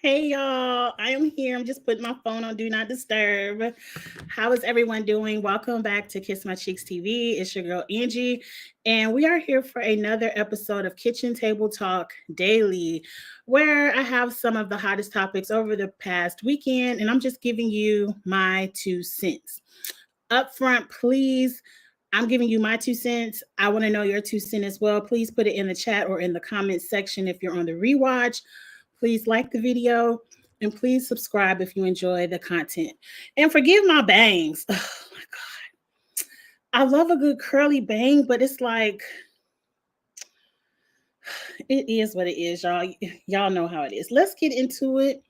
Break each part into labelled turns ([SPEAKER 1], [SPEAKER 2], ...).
[SPEAKER 1] Hey y'all, I am here. I'm just putting my phone on Do Not Disturb. How is everyone doing? Welcome back to Kiss My Cheeks TV. It's your girl Angie, and we are here for another episode of Kitchen Table Talk Daily, where I have some of the hottest topics over the past weekend, and I'm just giving you my 2 cents. Up front, please. I'm giving you my 2 cents. I want to know your 2 cents as well. Please put it in the chat or in the comments section if you're on the rewatch. Please like the video and please subscribe if you enjoy the content. And forgive my bangs. Oh my God. I love a good curly bang, but it's like, it is what it is, y'all. Y'all know how it is. Let's get into it.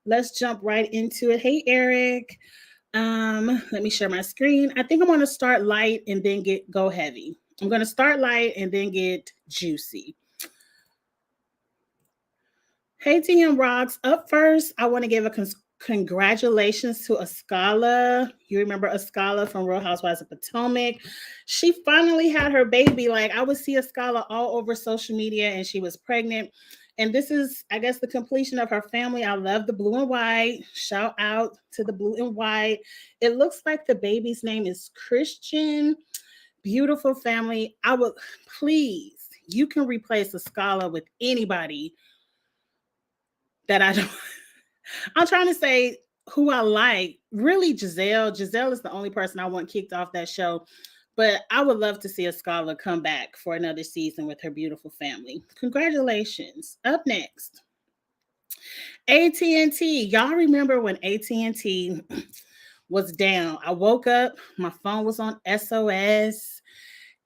[SPEAKER 1] Let's jump right into it. Hey, Eric. Let me share my screen. I think I'm going to start light and then go heavy. I'm going to start light and then get juicy. Hey, TM Rocks. Up first, I want to give a congratulations to Ascala. You remember Ascala from Real Housewives of Potomac? She finally had her baby. Like, I would see Ascala all over social media, and she was pregnant. And this is, I guess, the completion of her family. I love the blue and white. Shout out to the blue and white. It looks like the baby's name is Christian. Beautiful family. I would, please, you can replace Ascala with anybody that I don't. I'm trying to say who I like. Really, Giselle. Giselle is the only person I want kicked off that show. But I would love to see Ascala come back for another season with her beautiful family. Congratulations. Up next, AT&T. Y'all remember when AT&T was down? I woke up, my phone was on SOS,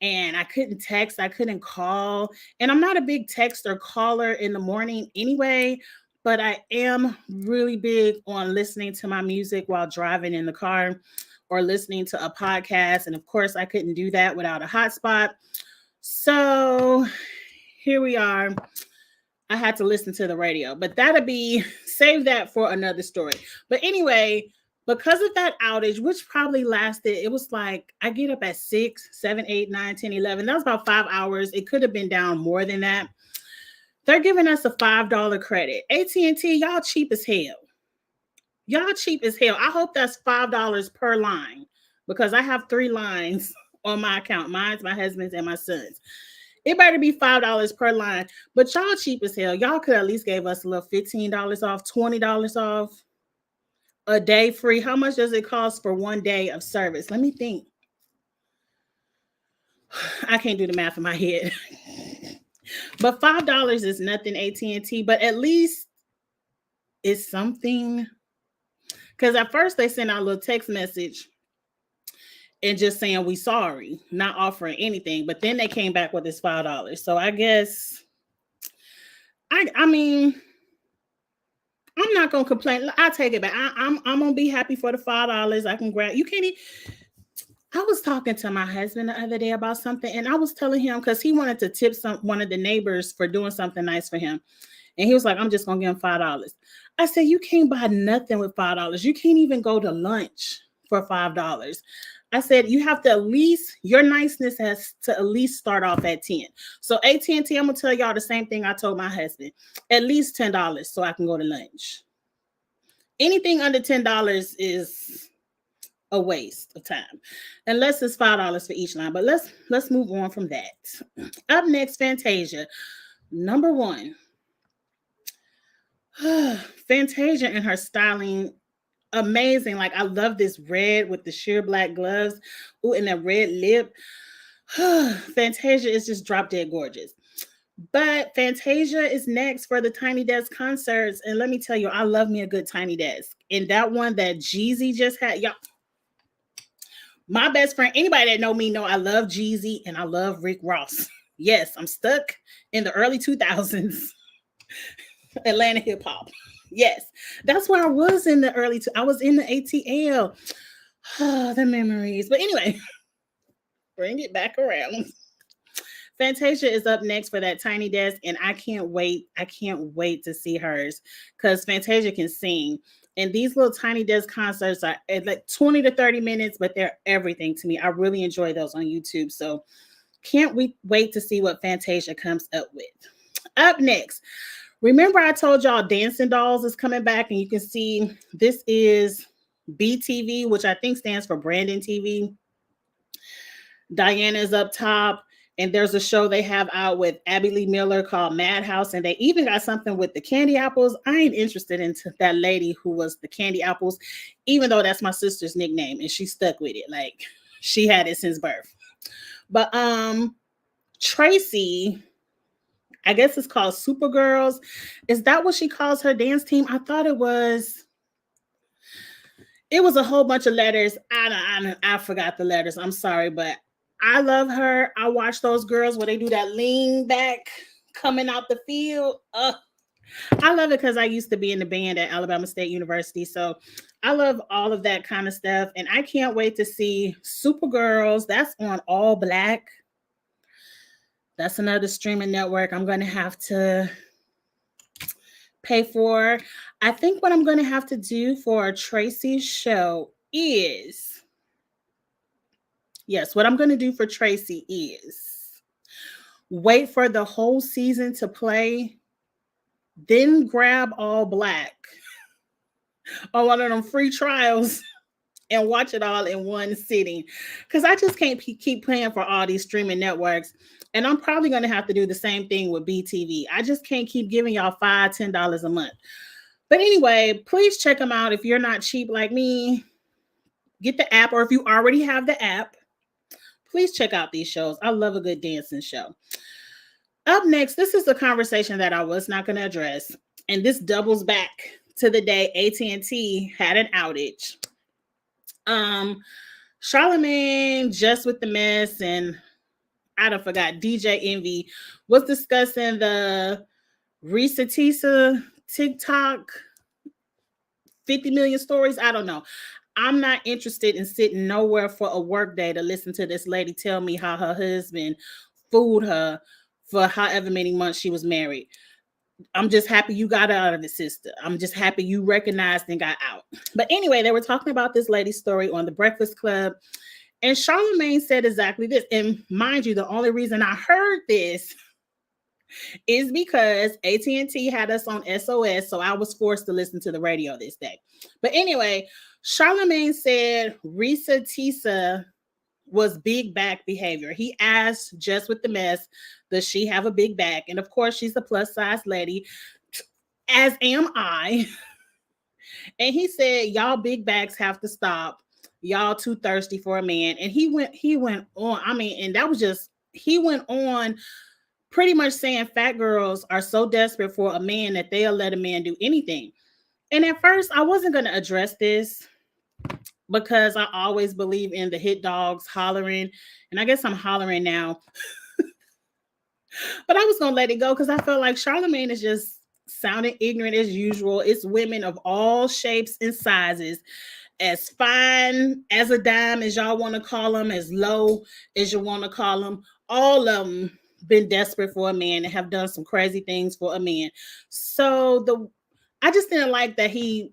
[SPEAKER 1] and I couldn't text, I couldn't call. And I'm not a big text or caller in the morning anyway, but I am really big on listening to my music while driving in the car or listening to a podcast. And of course, I couldn't do that without a hotspot. So here we are. I had to listen to the radio, but save that for another story. But anyway, because of that outage, which probably lasted, it was like I get up at 6, 7, 8, 9, 10, 11. That was about 5 hours. It could have been down more than that. They're giving us a $5 credit. AT&T, y'all cheap as hell. Y'all cheap as hell. I hope that's $5 per line because I have 3 lines on my account. Mine's, my husband's, and my son's. It better be $5 per line. But y'all cheap as hell. Y'all could at least give us a little $15 off, $20 off, a day free. How much does it cost for 1 day of service? Let me think. I can't do the math in my head. But $5 is nothing, AT&T, but at least it's something. Because at first they sent out a little text message and just saying we sorry, not offering anything. But then they came back with this $5. So I guess, I mean, I'm not gonna complain. I'll take it back. I'm gonna be happy for the $5. I can grab. You can't. I was talking to my husband the other day about something, and I was telling him because he wanted to tip one of the neighbors for doing something nice for him, and he was like, "I'm just gonna give him $5." I said, "You can't buy nothing with $5. You can't even go to lunch for $5." I said, "You have to at least, your niceness has to at least start off at 10." So AT&T, I'm gonna tell y'all the same thing I told my husband: at least $10 so I can go to lunch. Anything under $10 is a waste of time, unless it's $5 for each line. But let's move on from that. Up next, Fantasia, number 1. Fantasia and her styling, amazing. Like, I love this red with the sheer black gloves. Ooh, and that red lip. Fantasia is just drop dead gorgeous. But Fantasia is next for the Tiny Desk concerts, and let me tell you, I love me a good Tiny Desk. And that one that Jeezy just had, y'all. My best friend, anybody that know me know I love Jeezy and I love Rick Ross. Yes, I'm stuck in the early 2000s Atlanta hip hop. Yes, that's where I was in the I was in the ATL. Oh, the memories. But anyway, bring it back around. Fantasia is up next for that Tiny Desk, and I can't wait. I can't wait to see hers because Fantasia can sing. And these little Tiny Desk concerts are like 20 to 30 minutes, but they're everything to me. I really enjoy those on YouTube. So can't wait to see what Fantasia comes up with. Up next, Remember, I told y'all Dancing Dolls is coming back, and you can see this is BTV, which I think stands for Brandon TV. Diana's up top, and there's a show they have out with Abby Lee Miller called Madhouse, and they even got something with the Candy Apples. I ain't interested in that lady who was the Candy Apples, even though that's my sister's nickname, and she stuck with it. Like, she had it since birth. But Tracy, I guess it's called Supergirls. Is that what she calls her dance team? I thought it was a whole bunch of letters. I forgot the letters. I'm sorry, but I love her. I watch those girls where they do that lean back coming out the field. I love it because I used to be in the band at Alabama State University. So I love all of that kind of stuff. And I can't wait to see Supergirls. That's on All Black. That's another streaming network I'm going to have to pay for. I think what I'm going to have to do for Tracy's show is, yes, what I'm going to do for Tracy is wait for the whole season to play, then grab All Black on one of them free trials and watch it all in one sitting. Because I just can't keep paying for all these streaming networks. And I'm probably going to have to do the same thing with BTV. I just can't keep giving y'all $5, $10 a month. But anyway, please check them out. If you're not cheap like me, get the app. Or if you already have the app, please check out these shows. I love a good dancing show. Up next, this is a conversation that I was not going to address. And this doubles back to the day AT&T had an outage. Charlemagne, Just with the Mess, and I don't forgot, DJ Envy was discussing the Risa Tisa TikTok 50 million stories. I don't know. I'm not interested in sitting nowhere for a work day to listen to this lady tell me how her husband fooled her for however many months she was married. I'm just happy you got out of it, sister. I'm just happy you recognized and got out. But anyway, they were talking about this lady's story on the Breakfast Club. And Charlemagne said exactly this. And mind you, the only reason I heard this is because AT&T had us on SOS, so I was forced to listen to the radio this day. But anyway, Charlemagne said Risa Tisa was big back behavior. He asked Just with the Mess, does she have a big back? And of course, she's a plus size lady, as am I. And he said, y'all big backs have to stop. Y'all too thirsty for a man. And he went on. I mean, and that was just, he went on pretty much saying fat girls are so desperate for a man that they'll let a man do anything. And at first, I wasn't going to address this because I always believe in the hit dogs hollering. And I guess I'm hollering now. But I was going to let it go because I felt like Charlemagne is just sounding ignorant as usual. It's women of all shapes and sizes, as fine as a dime as y'all want to call them, as low as you want to call them. All of them been desperate for a man and have done some crazy things for a man. So I just didn't like that he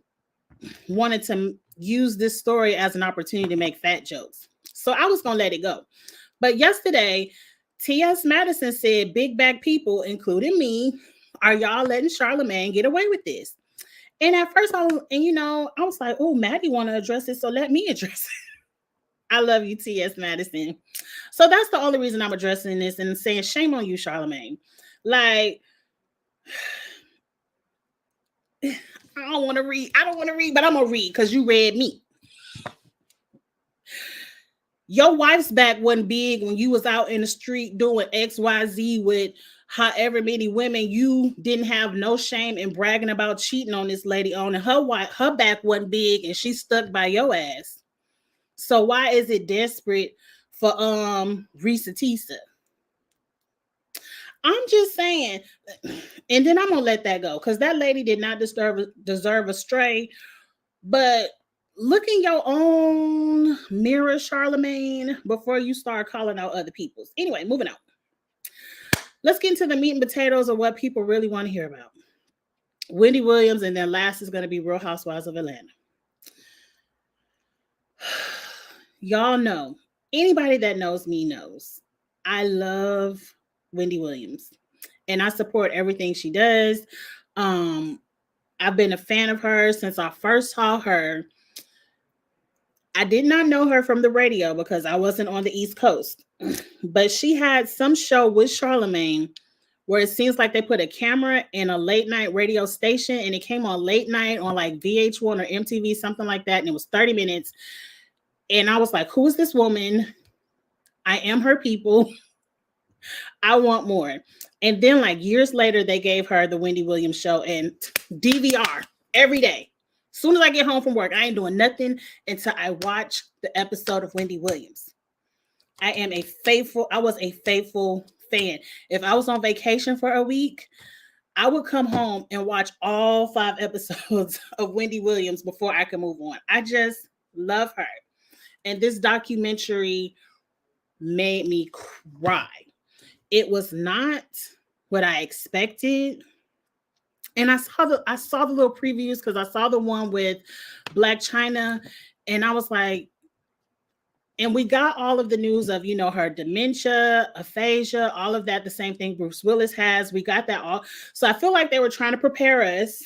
[SPEAKER 1] wanted to use this story as an opportunity to make fat jokes. So I was going to let it go. But yesterday, T.S. Madison said, big back people, including me, are y'all letting Charlemagne get away with this? And at first, I was like, oh, Maddie want to address it, so let me address it. I love you, T.S. Madison. So that's the only reason I'm addressing this and saying, shame on you, Charlemagne. Like, I don't want to read, but I'm going to read because you read me. Your wife's back wasn't big when you was out in the street doing XYZ with however many women. You didn't have no shame in bragging about cheating on this lady on, and her back wasn't big and she stuck by your ass. So why is it desperate for Risa Tisa? I'm just saying, and then I'm gonna let that go because that lady did not deserve a stray. But look in your own mirror, Charlemagne, before you start calling out other people's. Anyway, moving on. Let's get into the meat and potatoes of what people really want to hear about. Wendy Williams, and then last is going to be Real Housewives of Atlanta. Y'all know, anybody that knows me knows, I love Wendy Williams. And I support everything she does. Um, I've been a fan of hers since I first saw her. I did not know her from the radio because I wasn't on the East Coast, but she had some show with Charlemagne where it seems like they put a camera in a late night radio station and it came on late night on like VH1 or MTV, something like that. And it was 30 minutes. And I was like, who is this woman? I am her people. I want more. And then, like years later, they gave her the Wendy Williams show and DVR every day. As soon as I get home from work, I ain't doing nothing until I watch the episode of Wendy Williams. I was a faithful fan. If I was on vacation for a week, I would come home and watch all 5 episodes of Wendy Williams before I could move on. I just love her. And this documentary made me cry. It was not what I expected. And I saw the little previews because I saw the one with Black China, and I was like, and we got all of the news of, her dementia, aphasia, all of that, the same thing Bruce Willis has. We got that all. So I feel like they were trying to prepare us.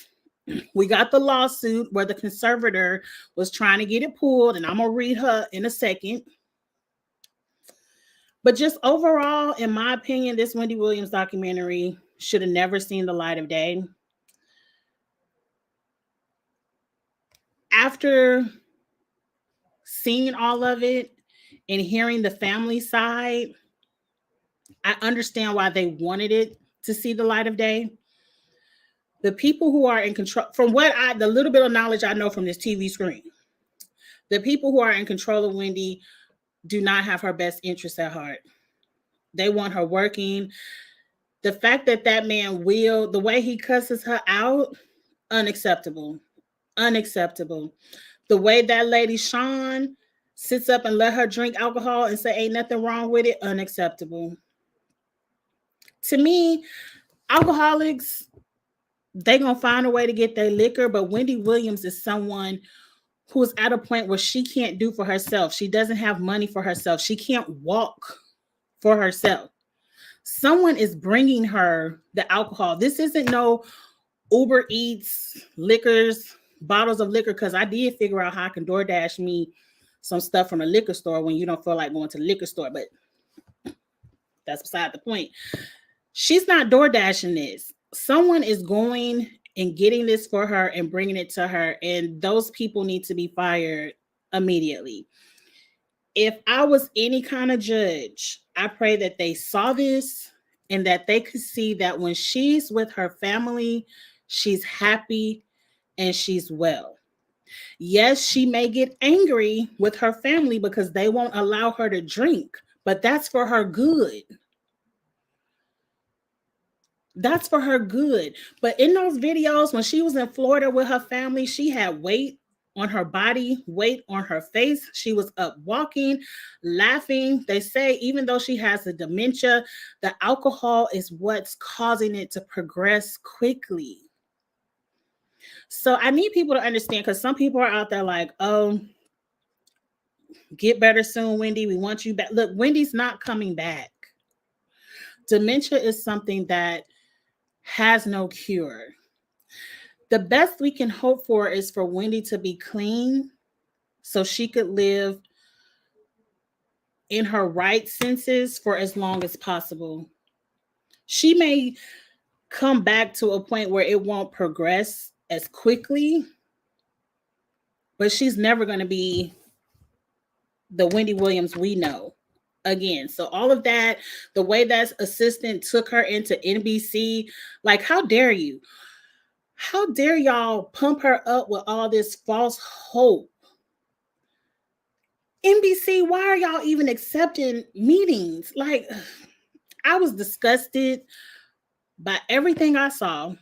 [SPEAKER 1] We got the lawsuit where the conservator was trying to get it pulled, and I'm going to read her in a second. But just overall, in my opinion, this Wendy Williams documentary should have never seen the light of day. After seeing all of it and hearing the family side, I understand why they wanted it to see the light of day. The people who are in control, from the little bit of knowledge I know from this TV screen, the people who are in control of Wendy do not have her best interests at heart. They want her working. The fact that man the way he cusses her out, unacceptable. Unacceptable. The way that lady Sean sits up and let her drink alcohol and say ain't nothing wrong with it, unacceptable. To me, alcoholics, they gonna find a way to get their liquor, but Wendy Williams is someone who's at a point where she can't do for herself. She doesn't have money for herself. She can't walk for herself. Someone is bringing her the alcohol. This isn't no Uber Eats, liquors, bottles of liquor, because I did figure out how I can DoorDash me some stuff from a liquor store when you don't feel like going to the liquor store, but that's beside the point. She's not DoorDashing this. Someone is going and getting this for her and bringing it to her, and those people need to be fired immediately. If I was any kind of judge, I pray that they saw this and that they could see that when she's with her family, she's happy and she's well. Yes, she may get angry with her family because they won't allow her to drink, but that's for her good. That's for her good. But in those videos, when she was in Florida with her family, she had weight on her body, weight on her face. She was up walking, laughing. They say even though she has the dementia, the alcohol is what's causing it to progress quickly. So I need people to understand, because some people are out there like, oh, get better soon, Wendy. We want you back. Look, Wendy's not coming back. Dementia is something that has no cure. The best we can hope for is for Wendy to be clean so she could live in her right senses for as long as possible. She may come back to a point where it won't progress as quickly, but she's never going to be the Wendy Williams we know again. So all of that, the way that assistant took her into NBC, like, how dare you? How dare y'all pump her up with all this false hope? NBC, why are y'all even accepting meetings? Like, I was disgusted by everything I saw.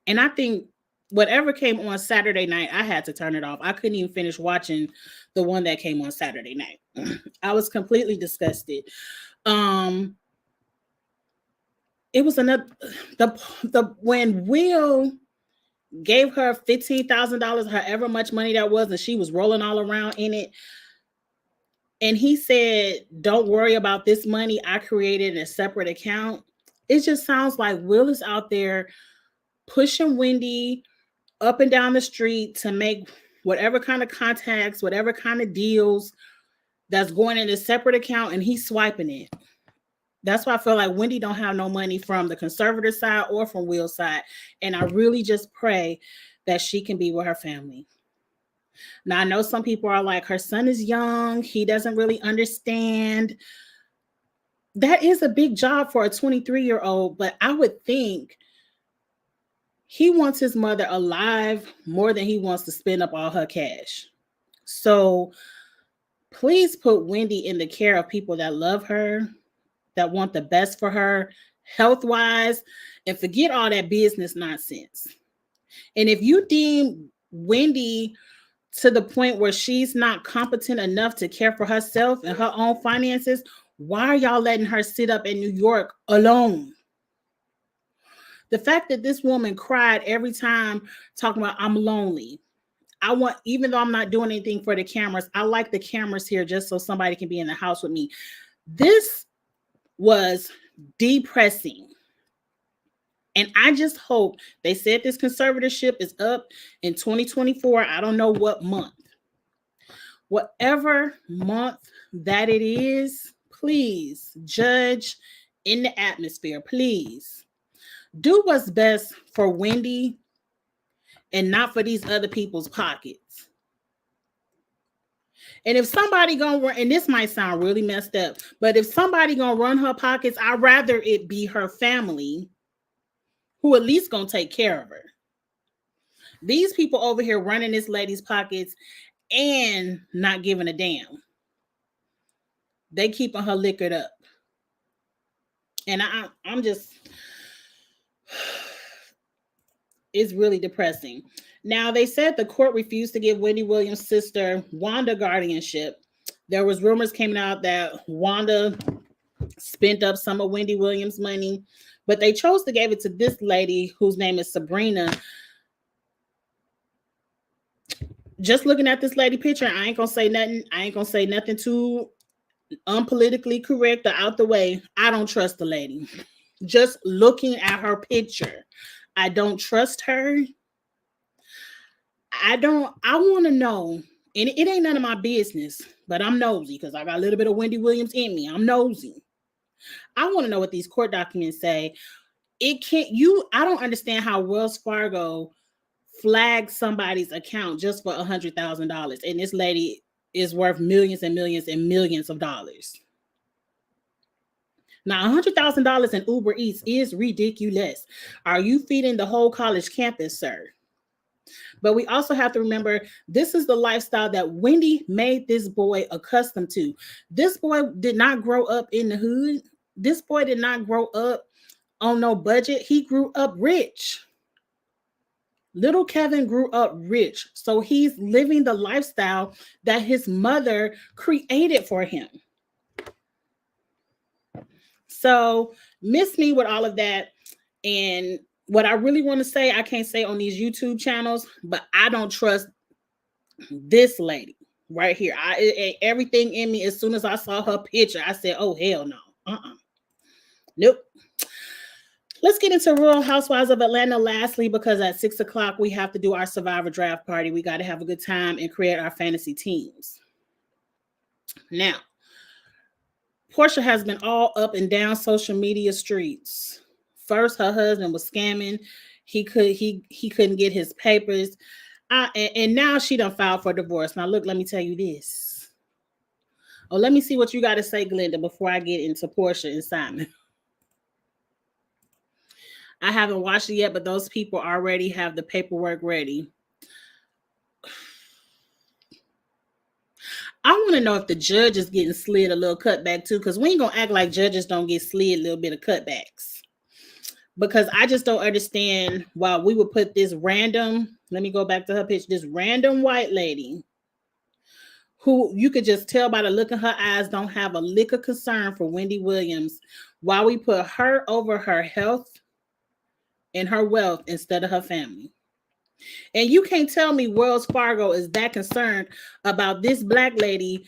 [SPEAKER 1] And I think whatever came on Saturday night, I had to turn it off. I couldn't even finish watching the one that came on Saturday night. I was completely disgusted. It was another when Will gave her $15,000, however much money that was, and she was rolling all around in it. And he said, don't worry about this money. I created a separate account. It just sounds like Will is out there pushing Wendy up and down the street to make whatever kind of contacts, whatever kind of deals that's going in a separate account, and he's swiping it. That's why I feel like Wendy don't have no money from the conservator side or from Will's side. And I really just pray that she can be with her family. Now, I know some people are like, her son is young. He doesn't really understand. That is a big job for a 23-year-old, but I would think he wants his mother alive more than he wants to spend up all her cash. So please put Wendy in the care of people that love her, that want the best for her health-wise, and forget all that business nonsense. And if you deem Wendy to the point where she's not competent enough to care for herself and her own finances, why are y'all letting her sit up in New York alone? The fact that this woman cried every time talking about, I'm lonely. Even though I'm not doing anything for the cameras, I like the cameras here just so somebody can be in the house with me. This was depressing. And I just hope, they said this conservatorship is up in 2024. I don't know what month. Whatever month that it is, please judge in the atmosphere. Please do what's best for Wendy and not for these other people's pockets. And if somebody gonna run, and this might sound really messed up, but if somebody gonna run her pockets, I'd rather it be her family who at least gonna take care of her. These people over here running this lady's pockets and not giving a damn. They keeping her liquored up. And I'm just, it's really depressing. Now, they said the court refused to give Wendy Williams' sister Wanda guardianship. There was rumors coming out that Wanda spent up some of Wendy Williams' money, but they chose to give it to this lady whose name is Sabrina. Just looking at this lady picture, I ain't gonna say nothing. I ain't gonna say nothing too unpolitically correct or out the way. I don't trust the lady. Just looking at her picture, I don't trust her. I want to know, and it ain't none of my business, but I'm nosy because I got a little bit of Wendy Williams in me. I'm nosy. I want to know what these court documents say. I don't understand how Wells Fargo flagged somebody's account just for $100,000. And this lady is worth millions and millions and millions of dollars. Now, $100,000 in Uber Eats is ridiculous. Are you feeding the whole college campus, sir? But we also have to remember, this is the lifestyle that Wendy made this boy accustomed to. This boy did not grow up in the hood. This boy did not grow up on no budget. He grew up rich. Little Kevin grew up rich. So he's living the lifestyle that his mother created for him. So miss me with all of that. And what I really want to say, I can't say on these YouTube channels, but I don't trust this lady right here. Everything in me, as soon as I saw her picture, I said, oh, hell no. Nope. Let's get into Real Housewives of Atlanta lastly, because at 6 o'clock, we have to do our Survivor draft party. We got to have a good time and create our fantasy teams. Now, Portia has been all up and down social media streets. First, her husband was scamming. He couldn't get his papers. And now she done filed for divorce. Now, look, let me tell you this. Oh, let me see what you got to say, Glenda, before I get into Portia and Simon. I haven't watched it yet, but those people already have the paperwork ready. I want to know if the judge is getting slid a little cutback too, because we ain't going to act like judges don't get slid a little bit of cutbacks. Because I just don't understand why we would put this random, let me go back to her picture, this random white lady who you could just tell by the look in her eyes don't have a lick of concern for Wendy Williams, why we put her over her health and her wealth instead of her family. And you can't tell me Wells Fargo is that concerned about this black lady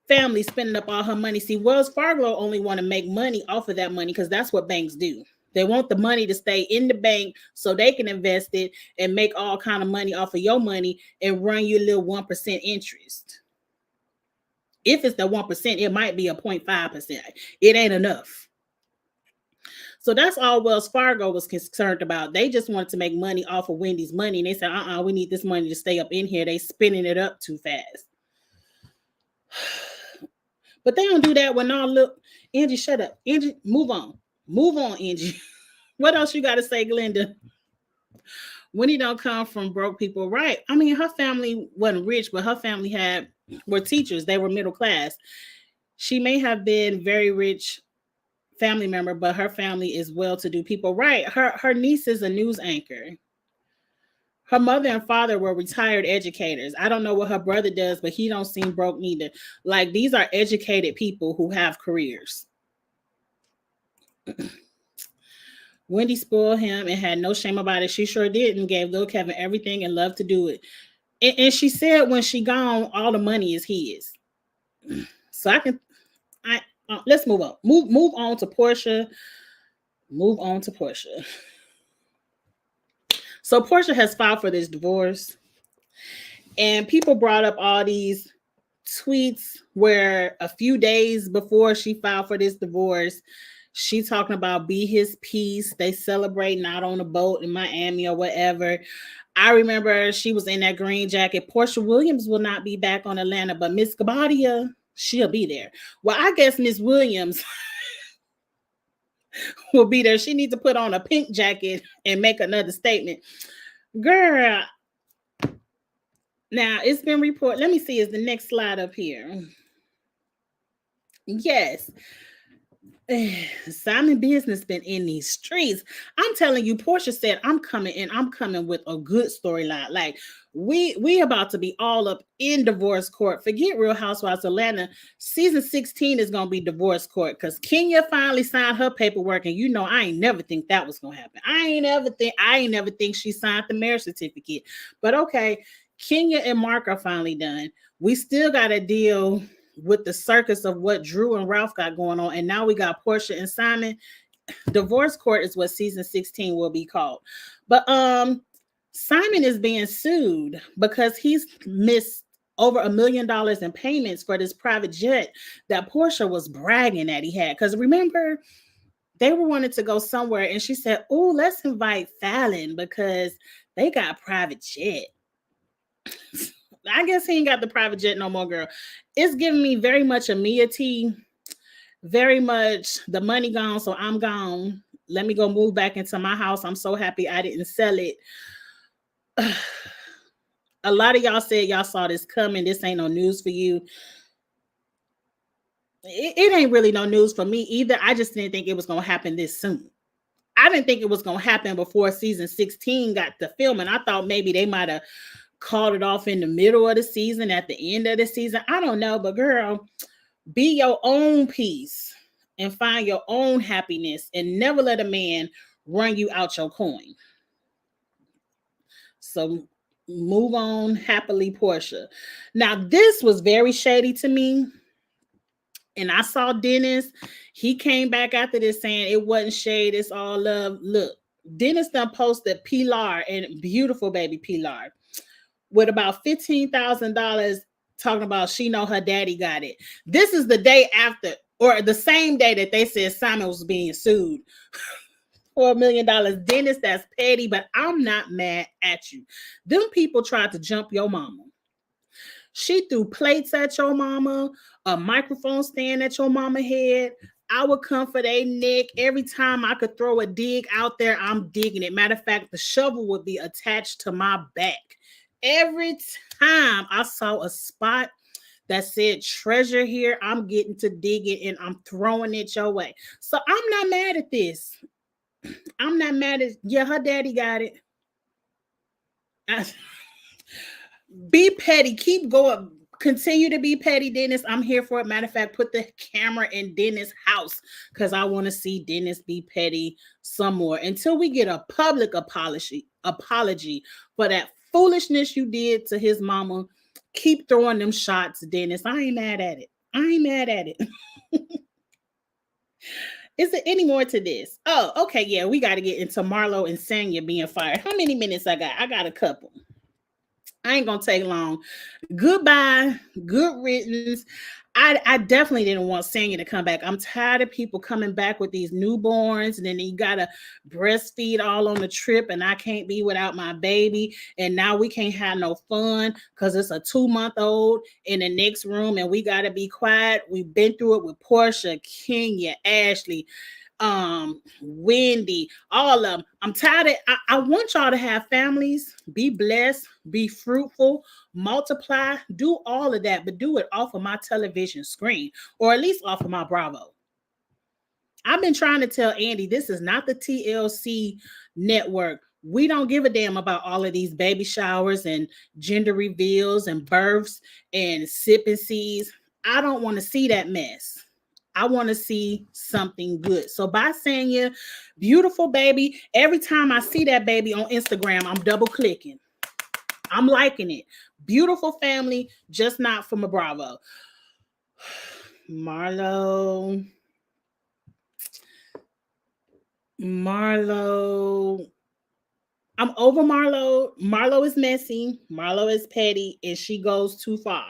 [SPEAKER 1] family spending up all her money. See, Wells Fargo only want to make money off of that money because that's what banks do. They want the money to stay in the bank so they can invest it and make all kind of money off of your money and run you a little 1% interest. If it's the 1%, it might be a 0.5%. It ain't enough. So that's all Wells Fargo was concerned about. They just wanted to make money off of Wendy's money. And they said, we need this money to stay up in here. They spinning it up too fast. But they don't do that when all look. Angie, shut up. Angie, move on. Move on, Angie. What else you got to say, Glenda? Winnie don't come from broke people, right? I mean, her family wasn't rich, but her family were teachers. They were middle class. She may have been very rich family member, but her family is well-to-do people, right? Her niece is a news anchor. Her mother and father were retired educators. I don't know what her brother does, but he don't seem broke neither. Like, these are educated people who have careers. Wendy spoiled him and had no shame about it. She sure did, and gave little Kevin everything and loved to do it. And she said when she gone, all the money is his. So let's move on. Move on to Portia. Move on to Portia. So Portia has filed for this divorce, and people brought up all these tweets where a few days before she filed for this divorce, she talking about be his peace. They celebrating out on a boat in Miami or whatever. I remember she was in that green jacket. Portia Williams will not be back on Atlanta, but Miss Gabadia, she'll be there. Well, I guess Miss Williams will be there. She needs to put on a pink jacket and make another statement. Girl, now it's been reported. Let me see, is the next slide up here? Yes. Simon Business been in these streets. I'm telling you, Portia said, I'm coming with a good storyline. Like, we about to be all up in divorce court. Forget Real Housewives of Atlanta. Season 16 is going to be divorce court because Kenya finally signed her paperwork. And I ain't never think that was going to happen. I ain't never think she signed the marriage certificate. But okay, Kenya and Mark are finally done. We still got to deal with the circus of what Drew and Ralph got going on. And now we got Portia and Simon. Divorce court is what season 16 will be called. But Simon is being sued because he's missed over $1 million in payments for this private jet that Portia was bragging that he had. Because remember, they were wanting to go somewhere and she said, oh, let's invite Fallon because they got private jet. I guess he ain't got the private jet no more, girl. It's giving me very much a Mia T, very much the money gone, so I'm gone. Let me go move back into my house. I'm so happy I didn't sell it. A lot of y'all said y'all saw this coming. This ain't no news for you. It ain't really no news for me either. I just didn't think it was going to happen this soon. I didn't think it was going to happen before season 16 got to filming. I thought maybe they might have called it off in the middle of the season, at the end of the season. I don't know, but girl, be your own peace and find your own happiness and never let a man run you out your coin. So move on happily, Portia. Now, this was very shady to me. And I saw Dennis. He came back after this saying it wasn't shade, it's all love. Look, Dennis done posted Pilar, and beautiful baby Pilar, with about $15,000 talking about she know her daddy got it. This is the day after, or the same day that they said Simon was being sued for $1 million. Dennis, that's petty, but I'm not mad at you. Them people tried to jump your mama. She threw plates at your mama, a microphone stand at your mama head. I would come for their neck. Every time I could throw a dig out there, I'm digging it. Matter of fact, the shovel would be attached to my back. Every time I saw a spot that said treasure here, I'm getting to dig it and I'm throwing it your way. So I'm not mad at this. I'm not mad at, yeah, her daddy got it. Be petty. Keep going. Continue to be petty, Dennis. I'm here for it. Matter of fact, put the camera in Dennis' house because I want to see Dennis be petty some more until we get a public apology for that foolishness you did to his mama. Keep throwing them shots, Dennis. I ain't mad at it. Is there any more to this? Oh, okay. Yeah, we got to get into Marlo and Sanya being fired. How many minutes I got? I got a couple. I ain't gonna take long. Goodbye. Good riddance. I definitely didn't want Sanya to come back. I'm tired of people coming back with these newborns, and then you gotta breastfeed all on the trip, and I can't be without my baby. And now we can't have no fun because it's a 2-month-old in the next room, and we gotta be quiet. We've been through it with Portia, Kenya, Ashley, Wendy, all of them. I'm tired of I want y'all to have families, be blessed, be fruitful, multiply, do all of that, but do it off of my television screen, or at least off of my Bravo. I've been trying to tell Andy this is not the TLC network. We don't give a damn about all of these baby showers and gender reveals and births and sip and sees. I don't want to see that mess. I want to see something good. So by Sanya, beautiful baby. Every time I see that baby on Instagram, I'm double clicking. I'm liking it. Beautiful family, just not from a Bravo. Marlo. I'm over Marlo. Marlo is messy. Marlo is petty, and she goes too far.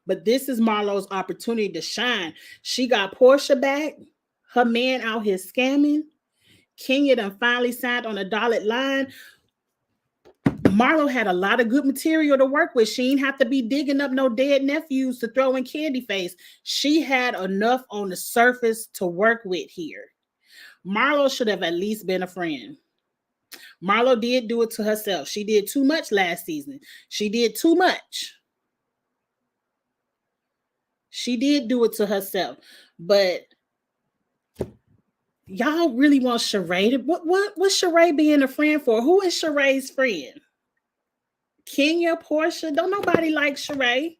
[SPEAKER 1] But this is Marlo's opportunity to shine. She got Portia back. Her man out here scamming. Kenya done finally signed on a dotted line. Marlo had a lot of good material to work with. She didn't have to be digging up no dead nephews to throw in Candy Face. She had enough on the surface to work with here. Marlo should have at least been a friend. Marlo did do it to herself. She did too much last season. She did too much. She did do it to herself. But y'all really want Sheree? What's Sheree being a friend for? Who is Sheree's friend? Kenya, Portia? Don't nobody like Sheree.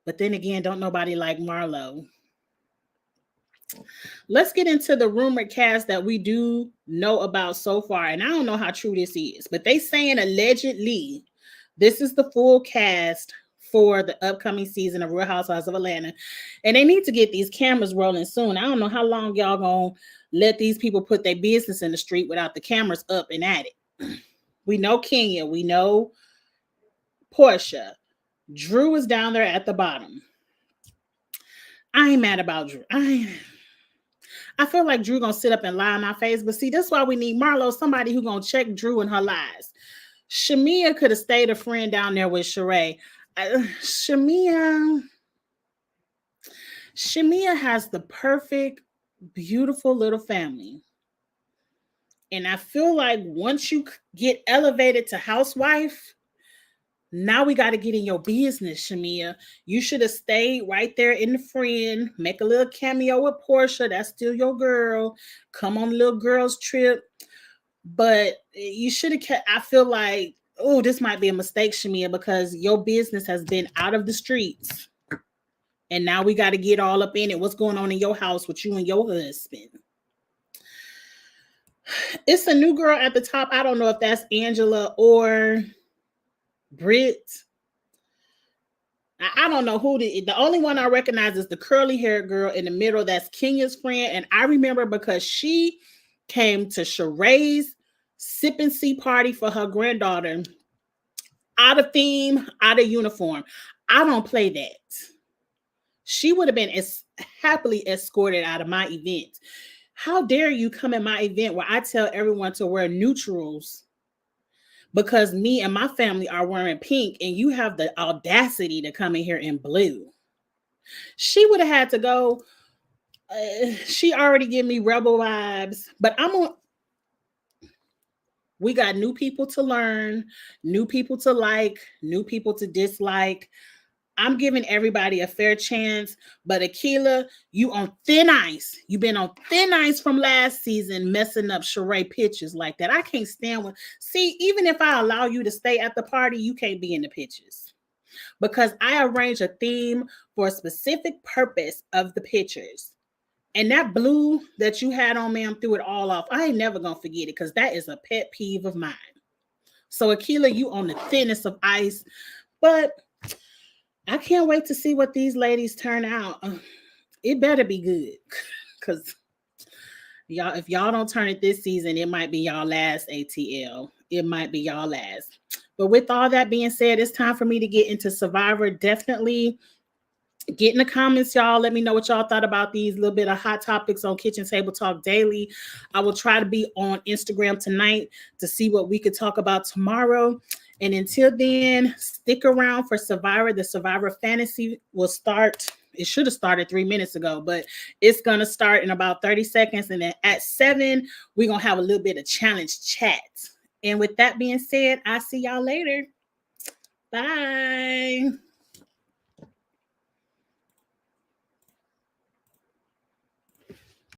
[SPEAKER 1] But then again, don't nobody like Marlo. Let's get into the rumored cast that we do know about so far. And I don't know how true this is, but they saying allegedly this is the full cast for the upcoming season of Real Housewives of Atlanta. And they need to get these cameras rolling soon. I don't know how long y'all gonna let these people put their business in the street without the cameras up and at it. We know Kenya. We know Portia. Drew is down there at the bottom. I ain't mad about Drew. I feel like Drew gonna sit up and lie in our face, but see, that's why we need Marlo, somebody who gonna check Drew and her lies. Shamia could have stayed a friend down there with Sheree. Shamia has the perfect, beautiful little family. And I feel like once you get elevated to housewife, now we got to get in your business, Shamia. You should have stayed right there in the friend, make a little cameo with Portia. That's still your girl. Come on a little girls trip. But you should have kept, I feel like, oh, this might be a mistake, Shamia, because your business has been out of the streets. And now we got to get all up in it. What's going on in your house with you and your husband? It's a new girl at the top. I don't know if that's Angela or Britt. I don't know who the only one I recognize is the curly haired girl in the middle. That's Kenya's friend. And I remember because she came to Sheree's sip and see party for her granddaughter out of theme, out of uniform. I don't play that. She would have been happily escorted out of my event. How dare you come in my event where I tell everyone to wear neutrals because me and my family are wearing pink and you have the audacity to come in here in blue? She would have had to go. She already gave me rebel vibes, but we got new people to learn, new people to like, new people to dislike. I'm giving everybody a fair chance, but Akila, you on thin ice. You've been on thin ice from last season, messing up Sheree pictures like that. I can't stand with. See, even if I allow you to stay at the party, you can't be in the pictures because I arrange a theme for a specific purpose of the pictures. And that blue that you had on, ma'am, threw it all off. I ain't never gonna forget it because that is a pet peeve of mine. So Akila, you on the thinnest of ice, but I can't wait to see what these ladies turn out. it better be good. Because y'all, if y'all don't turn it this season, it might be y'all last ATL. It might be y'all last. But with all that being said, it's time for me to get into Survivor. Definitely get in the comments, y'all. Let me know what y'all thought about these little bit of hot topics on Kitchen Table Talk Daily. I will try to be on Instagram tonight to see what we could talk about tomorrow. And until then, stick around for Survivor. The Survivor Fantasy will start. It should have started 3 minutes ago, but it's going to start in about 30 seconds. And then at 7, we're going to have a little bit of challenge chat. And with that being said, I'll see y'all later. Bye.